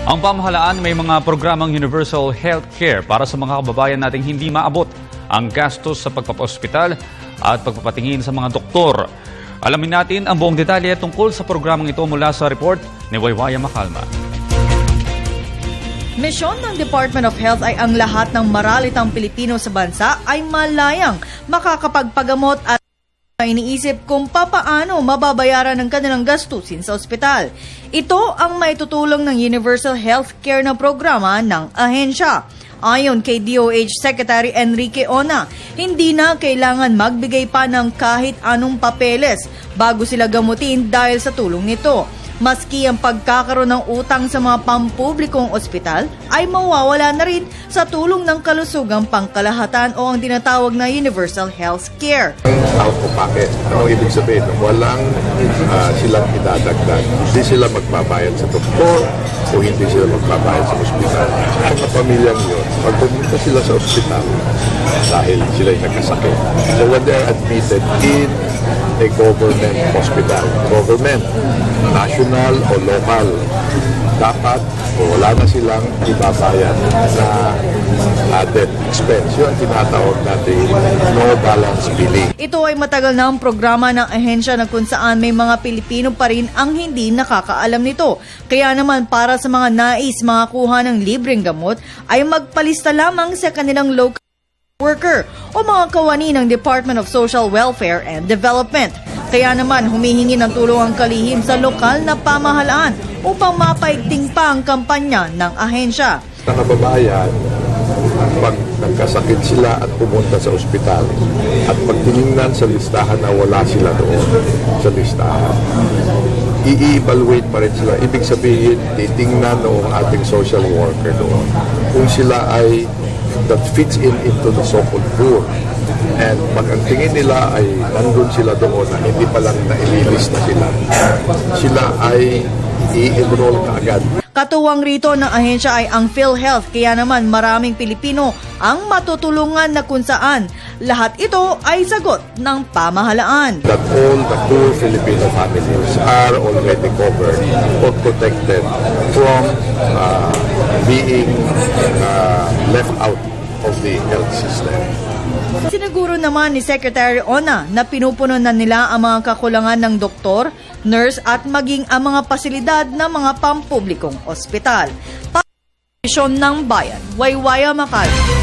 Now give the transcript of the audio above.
Ang pamahalaan may mga programang universal healthcare para sa mga kababayan nating hindi maabot ang gastos sa pagpapaospital at pagpapatingin sa mga doktor. Alamin natin ang buong detalye tungkol sa programang ito mula sa report ni Waywaya Macalma. Misyon ng Department of Health ay ang lahat ng maralitang Pilipino sa bansa ay malayang makakapagpagamot at iniisip kung papaano mababayaran ang kanilang gastusin sa ospital. Ito ang maitutulong ng Universal Healthcare na programa ng ahensya. Ayon kay DOH Secretary Enrique Ona, hindi na kailangan magbigay pa ng kahit anong papeles bago sila gamutin dahil sa tulong nito. Maski ang pagkakaroon ng utang sa mga pampublikong ospital ay mawawala na rin sa tulong ng kalusugang pangkalahatan o ang tinatawag na Universal Health Care. Out of pocket. Anong ibig sabihin? Walang silang idadagdag. Hindi sila magbabayad sa doktor o hindi sila magbabayad sa ospital. Ang pamilyang yun, pag pumunta sila sa ospital dahil sila'y nagkasakit. So when they're admitted in a government hospital, government, national o local, dapat wala na silang ibabayad na added expense. Yun ang tinatawag natin no balance billing. Ito ay matagal na ang programa ng ahensya na kung saan may mga Pilipino pa rin ang hindi nakakaalam nito. Kaya naman para sa mga nais makakuha ng libreng gamot ay magpalista lamang sa kanilang local worker o mga kawani ng Department of Social Welfare and Development. Kaya naman humihingi ng tulong ang kalihim sa lokal na pamahalaan upang mapaigting pa ang kampanya ng ahensya. Ang kababayan, pag nagkasakit sila at pumunta sa ospital at pag tinignan sa listahan na wala sila doon sa listahan, i-evaluate pa rin sila. Ibig sabihin, titingnan ng ating social worker doon kung sila ay that fits into the so-called poor. And pag ang tingin nila ay nandun sila doon na hindi pa lang naililista sila ay i-enroll na agad. Katuwang rito ng ahensya ay ang PhilHealth, kaya naman maraming Pilipino ang matutulungan na kung saan lahat ito ay sagot ng pamahalaan. That all the poor Filipino families are already covered or protected from being left out of the health system. Siniguro naman ni Secretary Ona na pinupuno na nila ang mga kakulangan ng doktor, nurse at maging ang mga pasilidad ng mga pampublikong ospital. Para sa Misyon ng Bayan, Waywaya Macalma.